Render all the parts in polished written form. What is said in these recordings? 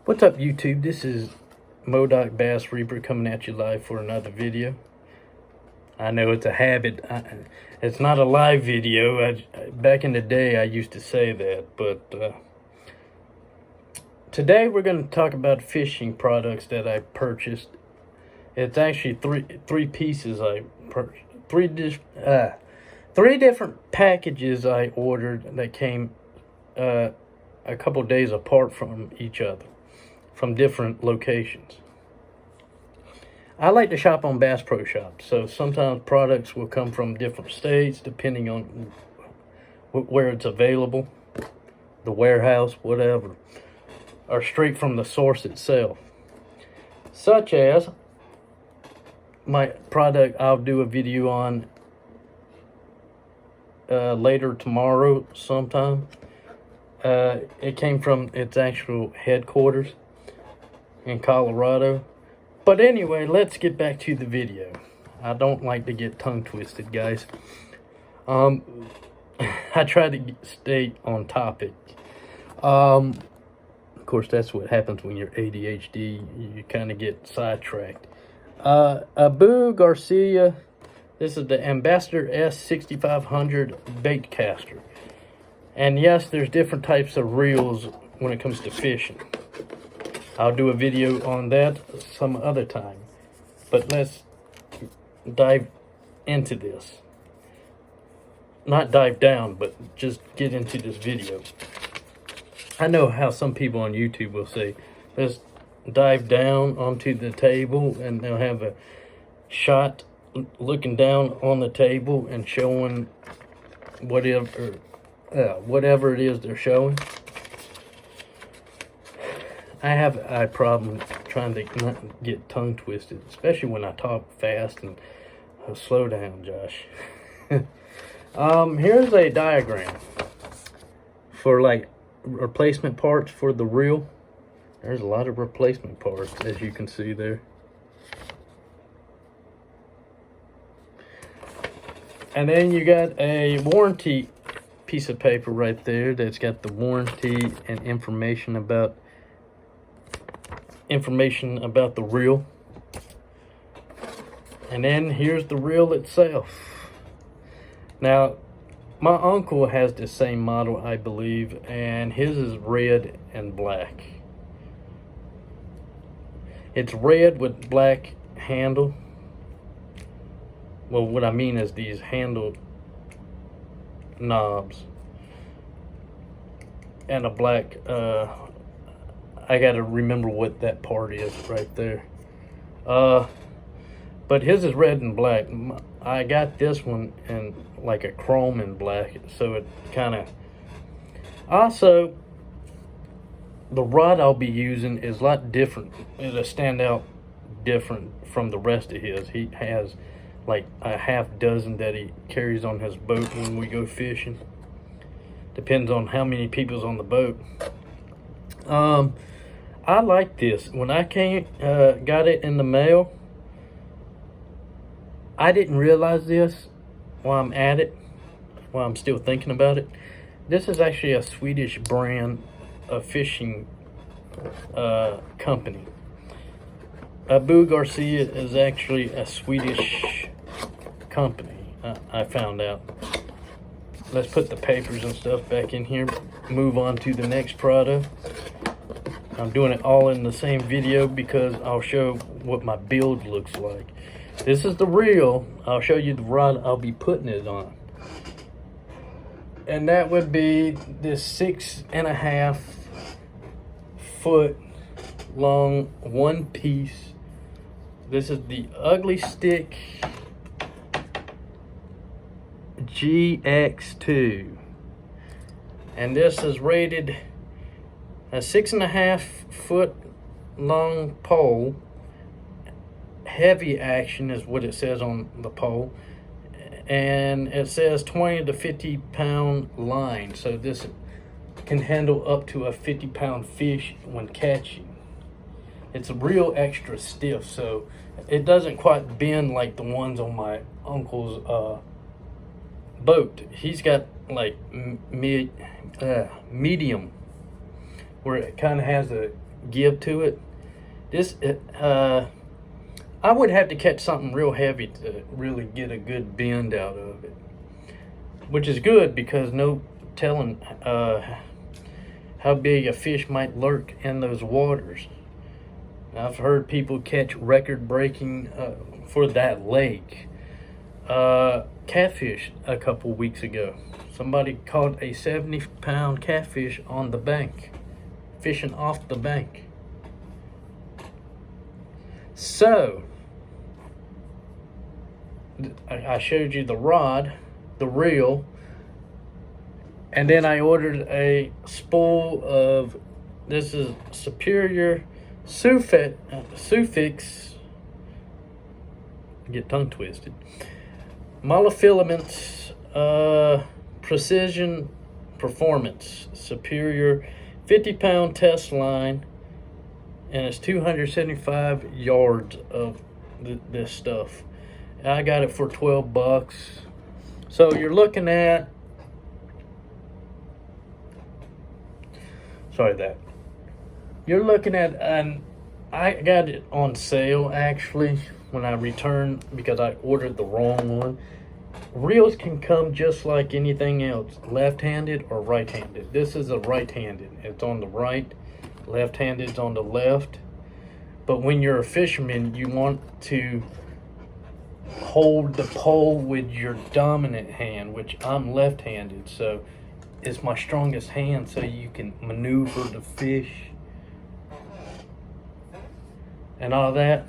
What's up, YouTube? This is Modoc Bass Reaper coming at you live for another video. I know it's a habit. It's not a live video. Back in the day, I used to say that, but today we're going to talk about fishing products that I purchased. It's actually three pieces I purchased. Three different packages I ordered that came a couple days apart from each other, from different locations. I like to shop on Bass Pro Shops, so sometimes products will come from different states depending on where it's available, the warehouse, whatever, or straight from the source itself. Such as my product I'll do a video on later tomorrow sometime. It came from its actual headquarters in Colorado. But anyway, let's get back to the video. I don't like to get tongue twisted, guys. I try to stay on topic. Of course, that's what happens when you're ADHD. You kind of get sidetracked. Abu Garcia. This is the Ambassador S6500 bait caster. And yes, there's different types of reels when it comes to fishing. I'll do a video on that some other time. But let's dive into this. Not dive down, but just get into this video. I know how some people on YouTube will say, let's dive down onto the table, and they'll have a shot looking down on the table and showing whatever it is they're showing. I have a problem trying to not get tongue twisted, especially when I talk fast and slow down, Josh. Here's a diagram for like replacement parts for the reel. There's a lot of replacement parts, as you can see there. And then you got a warranty piece of paper right there that's got the warranty and information about the reel. And then here's the reel itself. Now, my uncle has the same model, I believe, and his is red and black. It's red with black handle. Well, what I mean is these handle knobs and a black I gotta remember what that part is right there. But his is red and black. I got this one in like a chrome and black, so it kind of. Also, the rod I'll be using is a lot different. It'll stand out different from the rest of his. He has like a half dozen that he carries on his boat when we go fishing. Depends on how many people's on the boat. I like this. When I got it in the mail, I didn't realize this while I'm at it, while I'm still thinking about it. This is actually a Swedish brand of fishing company. Abu Garcia is actually a Swedish company, I found out. Let's put the papers and stuff back in here, move on to the next product. I'm doing it all in the same video because I'll show what my build looks like. This is the reel. I'll show you the rod I'll be putting it on. And that would be this 6.5 foot long one piece. This is the Ugly Stick GX2. And this is rated a 6.5 foot long pole. Heavy action is what it says on the pole, and it says 20 to 50 pound line, so this can handle up to a 50-pound fish when catching. It's real extra stiff, so it doesn't quite bend like the ones on my uncle's boat. He's got like medium, where it kind of has a give to it. This, I would have to catch something real heavy to really get a good bend out of it, which is good because no telling how big a fish might lurk in those waters. I've heard people catch record-breaking for that lake catfish a couple weeks ago. Somebody caught a 70-pound catfish on the bank, fishing off the bank. So, I showed you the rod, the reel, and then I ordered a spool of, this is Superior Sufix, get tongue twisted, Monofilaments Precision Performance Superior 50-pound test line, and it's 275 yards of this stuff. I got it for 12 bucks. So you're looking at, you're looking at, and I got it on sale actually when I returned because I ordered the wrong one. Reels can come just like anything else, left-handed or right-handed. This is a right-handed. It's on the right, left-handed is on the left. But when you're a fisherman, you want to hold the pole with your dominant hand, which I'm left-handed, so it's my strongest hand, so you can maneuver the fish and all that.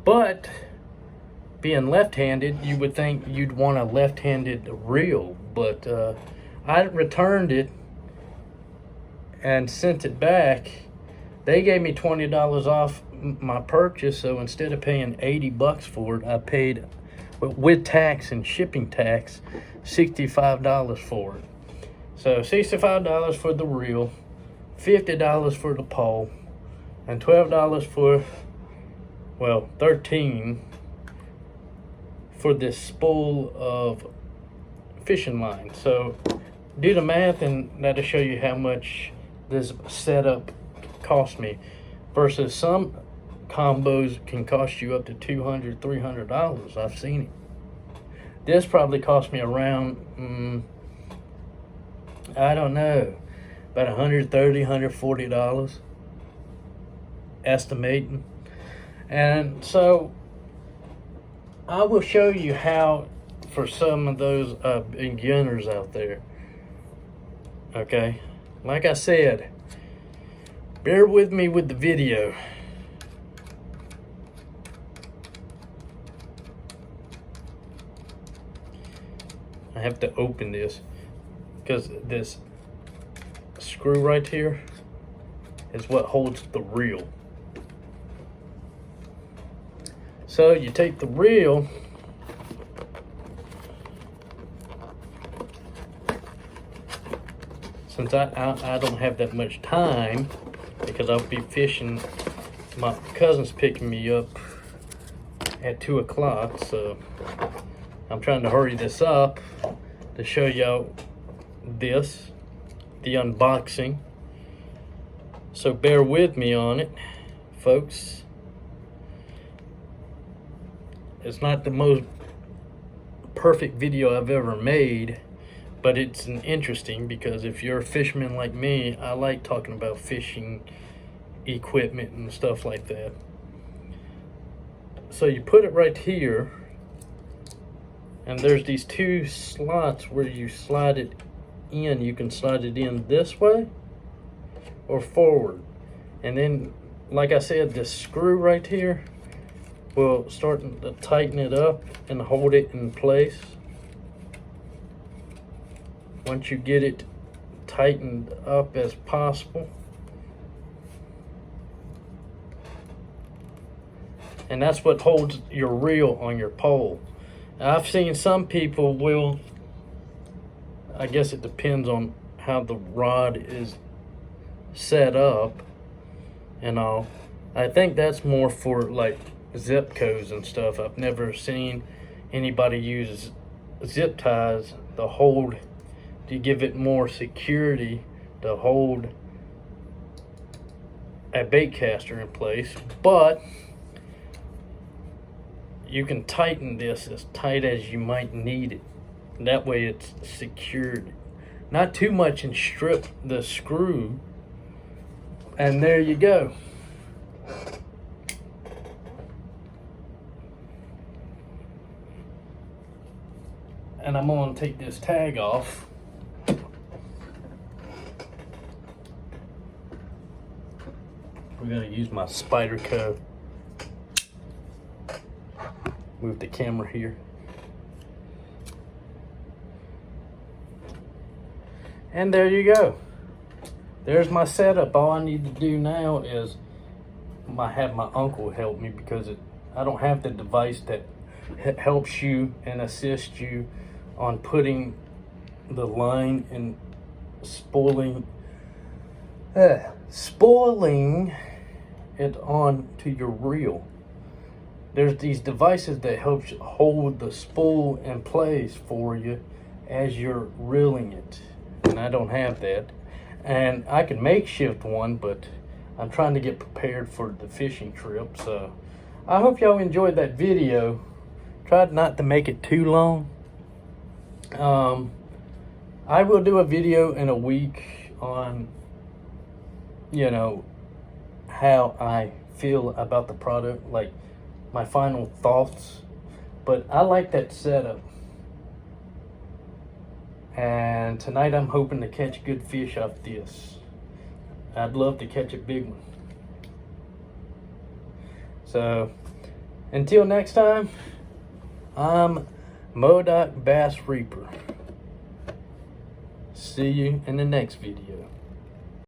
But being left-handed, you would think you'd want a left-handed reel, but I returned it and sent it back. They gave me $20 off my purchase, so instead of paying 80 bucks for it, I paid, with tax and shipping tax, $65 for it. So $65 for the reel, $50 for the pole, and $12 for, well, $13 for this spool of fishing line. So do the math, and that'll show you how much this setup cost me, versus some combos can cost you up to $200, $300. I've seen it. This probably cost me around, I don't know, about $130, $140, estimating. And so I will show you how, for some of those beginners out there, okay, like I said, bear with me with the video. I have to open this because this screw right here is what holds the reel. So you take the reel, since I don't have that much time, because I'll be fishing, my cousin's picking me up at 2 o'clock, so I'm trying to hurry this up to show y'all this, the unboxing. So bear with me on it, folks. It's not the most perfect video I've ever made, but it's an interesting, because if you're a fisherman like me, I like talking about fishing equipment and stuff like that. So you put it right here, and there's these 2 slots where you slide it in. You can slide it in this way or forward, and then, like I said, this screw right here will start to tighten it up and hold it in place. Once you get it tightened up as possible, and that's what holds your reel on your pole. I've seen some people will, I guess it depends on how the rod is set up and all. I think that's more for like zip codes and stuff. I've never seen anybody use zip ties to hold, to give it more security, to hold a bait caster in place, but you can tighten this as tight as you might need it. That way it's secured. Not too much and strip the screw. And there you go. And I'm going to take this tag off. We're going to use my spider cove. Move the camera here. And there you go. There's my setup. All I need to do now is have my uncle help me, because I don't have the device that helps you and assists you on putting the line and spoiling it on to your reel. There's these devices that help hold the spool in place for you as you're reeling it, and I don't have that. And I can makeshift one, but I'm trying to get prepared for the fishing trip. So I hope y'all enjoyed that video. Tried not to make it too long. I will do a video in a week on, you know, how I feel about the product, like my final thoughts. But I like that setup. And tonight I'm hoping to catch good fish off this. I'd love to catch a big one. So until next time, I'm Modoc Bass Reaper. See you in the next video.